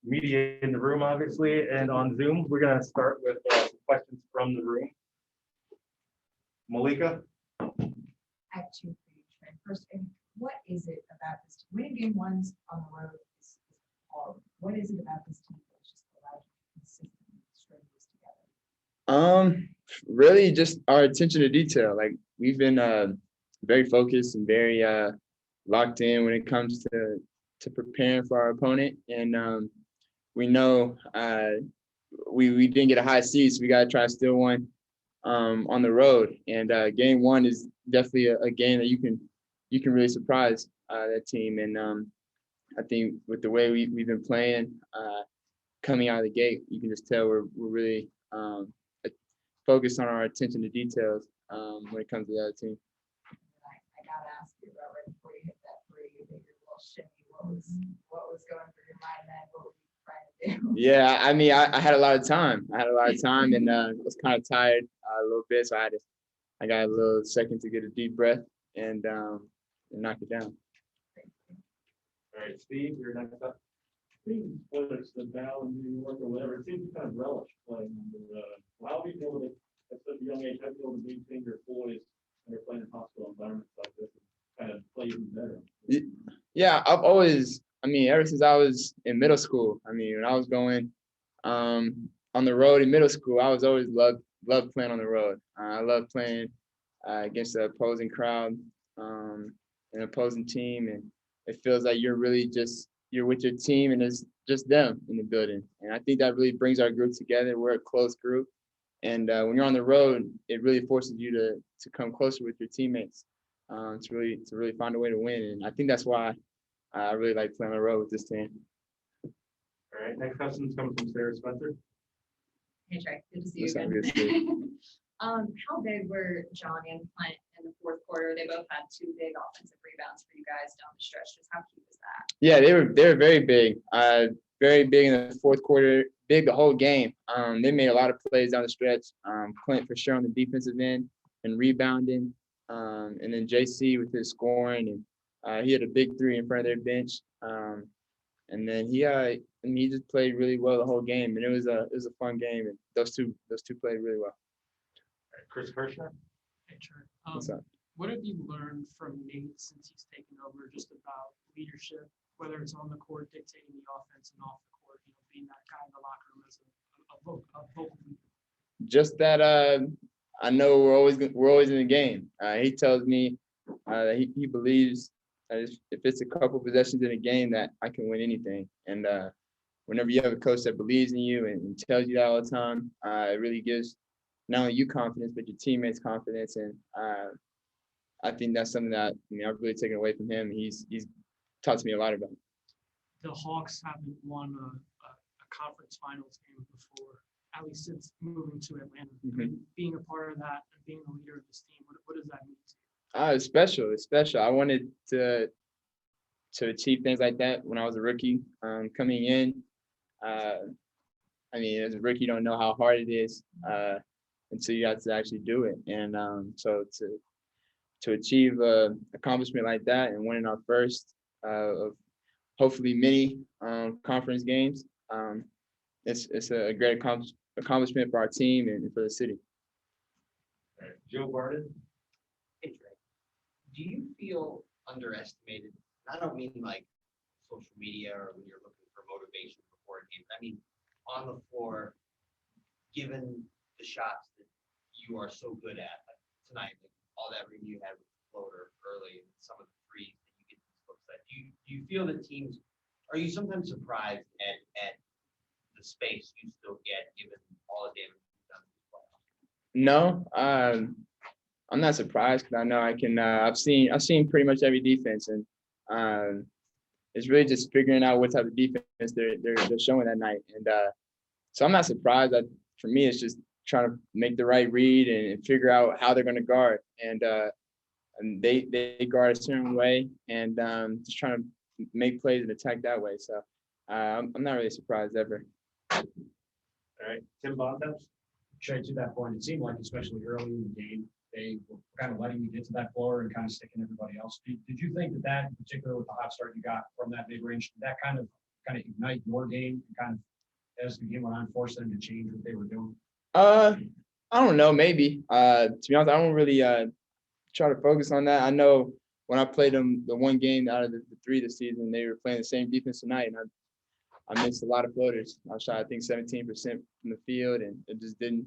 media in the room, obviously, and on Zoom. We're going to start with questions from the room. Malika? I have two for you, Trey. First, what is it about this team? Winning game ones on the road is hard. What is it about this team that's just allowed you to consistently string this together? Really just our attention to detail. Like we've been very focused and very locked in when it comes to preparing for our opponent. And we know we didn't get a high seed, so we got to try to steal one on the road. And game one is definitely a game that you can really surprise that team. And I think with the way we've been playing coming out of the gate, you can just tell we're really focused on our attention to details when it comes to the other team. I gotta ask you about right before you hit that three, you did your little shimmy. What was going through your mind then? What were you trying to do? Yeah, I mean, I had a lot of time. And I was kind of tired a little bit, so I got a little second to get a deep breath and knock it down. All right, Steve, you're next up. Whether it's the Dow in New York or whatever, it seems you kind of relish playing under. How do you feel that at such a young age, how do you feel the big finger boys when they're playing in hospital environments like this and kind of play even better? Yeah, I've always, ever since I was in middle school, when I was going on the road in middle school, I was always loved playing on the road. I love playing against the opposing crowd, an opposing team, and it feels like you're with your team and it's just them in the building. And I think that really brings our group together. We're a close group. And when you're on the road, it really forces you to come closer with your teammates to really find a way to win. And I think that's why I really like playing on the road with this team. All right, next question is coming from Sarah Spencer. Hey, Trey, good to see you That's again. good to see. How big were John and Clint in the fourth quarter? They both had two big offensive rebounds for you guys down the stretch. Just how cute is that? Yeah, they were very big. Very big in the fourth quarter, big the whole game. They made a lot of plays down the stretch. Clint for sure on the defensive end and rebounding. And then JC with his scoring, and he had a big three in front of their bench. And then he just played really well the whole game, and it was a fun game. And those two played really well. All right, Chris Kirschner. Hey, Trey. What's up? What have you learned from Nate since he's taken over, just about leadership, whether it's on the court dictating the offense and off the court, being that guy in the locker room as a vocal leader? Just that I know we're always in the game. He tells me that he believes that if it's a couple possessions in a game that I can win anything. And whenever you have a coach that believes in you and tells you that all the time, it really gives not only you confidence but your teammates confidence. And I think that's something that I've really taken away from him. He's taught me a lot about. The Hawks haven't won a conference finals game before, at least since moving to Atlanta. Mm-hmm. I mean, being a part of that and being the leader of this team, what does that mean to you? It's special. It's special. I wanted to achieve things like that when I was a rookie coming in. As a rookie, you don't know how hard it is until you have to actually do it. And so to achieve an accomplishment like that and winning our first of hopefully many conference games, it's a great accomplishment for our team and for the city. All right, Joe Barden. Hey, Trey, do you feel underestimated? I don't mean like social media or when you're looking for motivation before a game. I mean on the floor, given the shots that you are so good at, like tonight, like all that room you had with the floater early and some of the threes that you get these looks at. Do you feel that teams, are you sometimes surprised at the space you still get given all the damage you've done in the playoffs? No, I'm not surprised because I know I can. I've seen pretty much every defense, and it's really just figuring out what type of defense they're showing that night. And so I'm not surprised. For me, it's just trying to make the right read and figure out how they're going to guard. And they guard a certain way, and just trying to make plays and attack that way. So I'm not really surprised ever. All right, Tim Bontemps. Trey, to that point, it seemed like, especially early in the game, they were kind of letting you get to that floor and kind of sticking everybody else. Did you think that in particular with the hot start you got from that mid-range, did that kind of kind of ignite your game, kind of as the game went on, force them to change what they were doing? I don't know, maybe. To be honest, I don't really try to focus on that. I know when I played them the one game out of the three this season, they were playing the same defense tonight, and I missed a lot of floaters. I shot, I think, 17% from the field, and it just didn't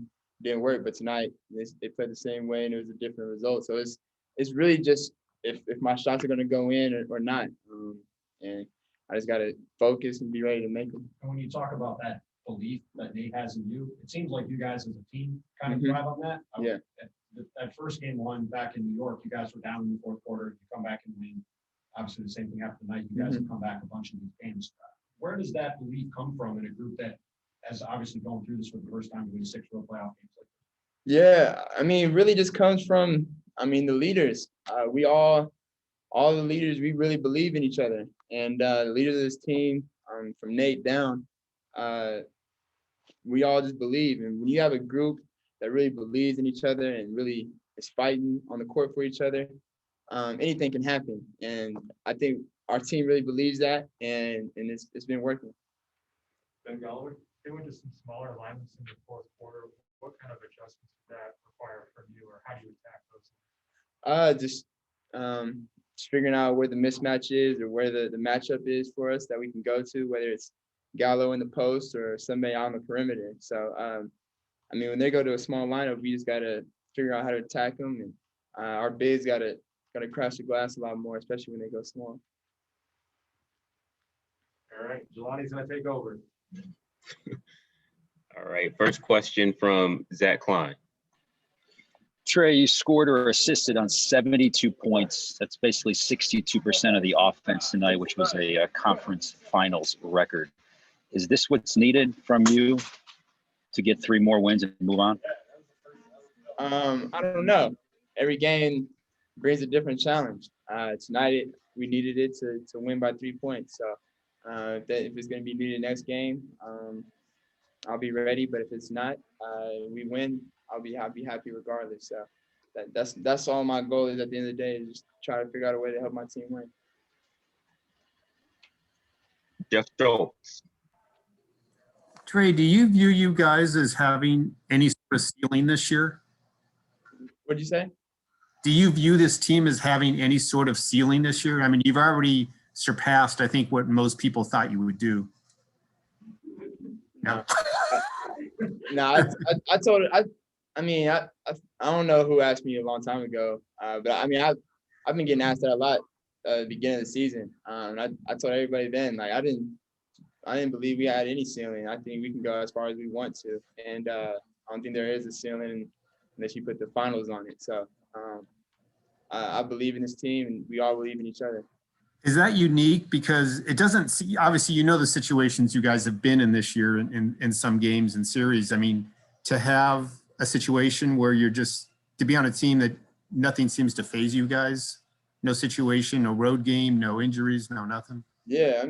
work. But tonight, they played the same way, and it was a different result. So it's really just if my shots are going to go in or not. And I just got to focus and be ready to make them. And when you talk about that belief that Nate has in you, it seems like you guys as a team kind of Mhm. thrive on that. Yeah. That first game one back in New York, you guys were down in the fourth quarter, you come back and win. Obviously, the same thing after the night, you guys have come back a bunch of these games. Where does that belief come from in a group that has obviously gone through this for the first time to win 6 real playoff games? Yeah, I mean, it really just comes from, the leaders. We all the leaders, we really believe in each other. And the leaders of this team, from Nate down, we all just believe. And when you have a group that really believes in each other and really is fighting on the court for each other, anything can happen. And I think our team really believes that, and it's been working. Ben Galloway? They went to some smaller alignments in the fourth quarter. What kind of adjustments did that require from you, or how do you attack those? Just figuring out where the mismatch is or where the matchup is for us that we can go to, whether it's Gallo in the post or somebody on the perimeter. So, when they go to a small lineup, we just got to figure out how to attack them. And our bigs got to crash the glass a lot more, especially when they go small. All right, Jelani's gonna take over. All right, first question from Zach Klein. Trae, you scored or assisted on 72 points. That's basically 62% of the offense tonight, which was a conference finals record. Is this what's needed from you to get 3 more wins and move on? I don't know. Every game brings a different challenge. Tonight, we needed it to win by 3 points. So if it's going to be needed next game, I'll be ready. But if it's not, we win, I'll be happy regardless. So that's all my goal is at the end of the day, is just try to figure out a way to help my team win. Jeff Schultz. Trae, do you view you guys as having any sort of ceiling this year? What'd you say? Do you view this team as having any sort of ceiling this year? I mean, you've already surpassed, I think, what most people thought you would do. No. No, I told her. I don't know who asked me a long time ago, but I've been getting asked that a lot at the beginning of the season. And I told everybody then, like, I didn't believe we had any ceiling. I think we can go as far as we want to, and I don't think there is a ceiling unless you put the finals on it. So I believe in this team, and we all believe in each other. Is that unique? Because it doesn't see, obviously, you know, the situations you guys have been in this year in some games and series. I mean, to have a situation where you're just, to be on a team that nothing seems to phase you guys, no situation, no road game, no injuries, no nothing. Yeah, I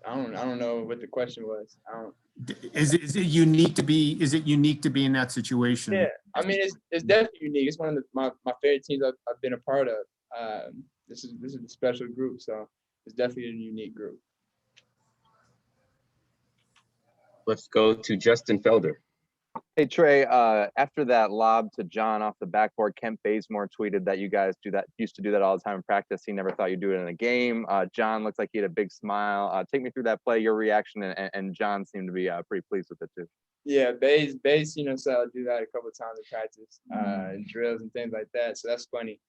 don't know what the question was. Is it unique to be? Is it unique to be in that situation? Yeah, it's definitely unique. It's one of my favorite teams I've been a part of. This is a special group, so it's definitely a unique group. Let's go to Justin Felder. Hey, Trae, after that lob to John off the backboard, Kent Bazemore tweeted that you guys used to do that all the time in practice. He never thought you'd do it in a game. John looked like he had a big smile. Take me through that play, your reaction, and John seemed to be pretty pleased with it too. Yeah, Baze, so I'll do that a couple of times in practice, and drills and things like that. So that's funny.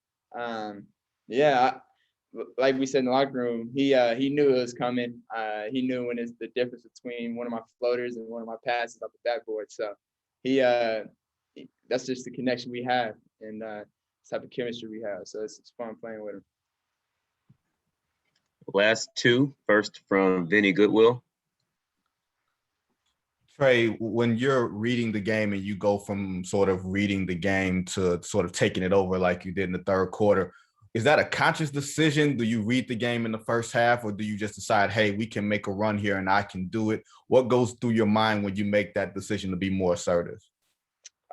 Like we said in the locker room, he knew it was coming. He knew when it's the difference between one of my floaters and one of my passes off the backboard. So that's just the connection we have, and type of chemistry we have. So it's fun playing with him. Last two, first from Vinny Goodwill. Trae, when you're reading the game and you go from sort of reading the game to sort of taking it over like you did in the third quarter, is that a conscious decision? Do you read the game in the first half, or do you just decide, hey, we can make a run here and I can do it? What goes through your mind when you make that decision to be more assertive?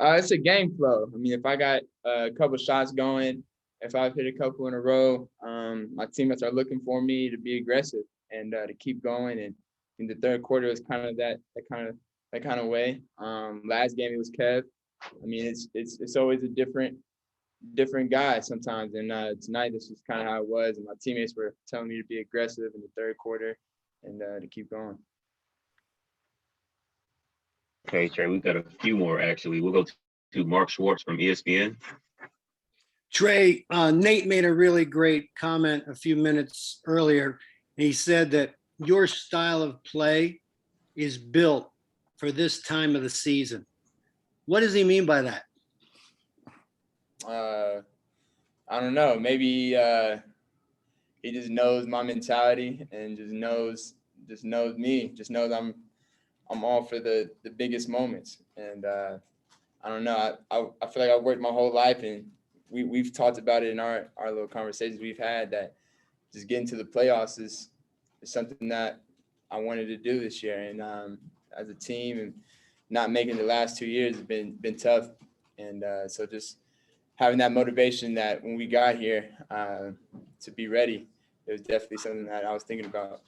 It's a game flow. I mean, if I got a couple shots going, if I've hit a couple in a row, my teammates are looking for me to be aggressive and to keep going. And in the third quarter, it was kind of that kind of way. Last game it was Kev. I mean, it's always a different guy sometimes. And tonight, this is kind of how it was. And my teammates were telling me to be aggressive in the third quarter and to keep going. Okay, Trey, we've got a few more actually. We'll go to Mark Schwartz from ESPN. Trey, Nate made a really great comment a few minutes earlier. He said that your style of play is built for this time of the season. What does he mean by that? I don't know. Maybe he just knows my mentality and just knows me. Just knows I'm all for the biggest moments. And I don't know. I feel like I've worked my whole life, and we've talked about it in our little conversations we've had, that just getting to the playoffs is something that I wanted to do this year. And as a team, and not making the last 2 years has been tough. And so just having that motivation that when we got here to be ready, it was definitely something that I was thinking about.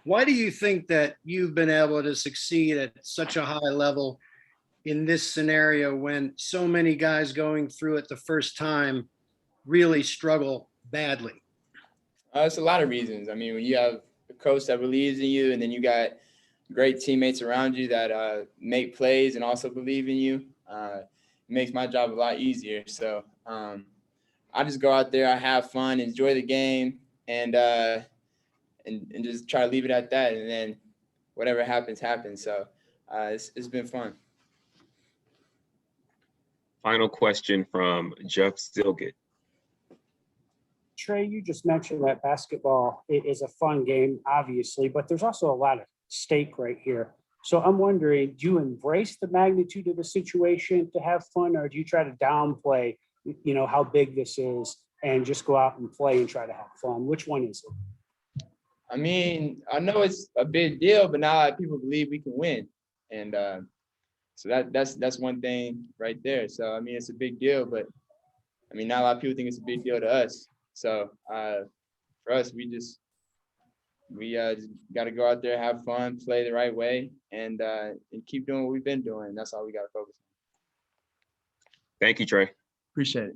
Why do you think that you've been able to succeed at such a high level in this scenario when so many guys going through it the first time really struggle badly? It's a lot of reasons. I mean, when you have a coach that believes in you, and then you got great teammates around you that make plays and also believe in you, it makes my job a lot easier. So I just go out there, I have fun, enjoy the game, and just try to leave it at that. And then whatever happens, happens. So it's been fun. Final question from Jeff Zilgett. Trey, you just mentioned that basketball is a fun game, obviously, but there's also a lot of stake right here. So I'm wondering, do you embrace the magnitude of the situation to have fun, or do you try to downplay, how big this is and just go out and play and try to have fun? Which one is it? I mean, I know it's a big deal, but not a lot of people believe we can win. And so that's one thing right there. So, I mean, it's a big deal, but I mean, not a lot of people think it's a big deal to us. So for us, we just got to go out there, have fun, play the right way, and keep doing what we've been doing. That's all we got to focus on. Thank you, Trey. Appreciate it.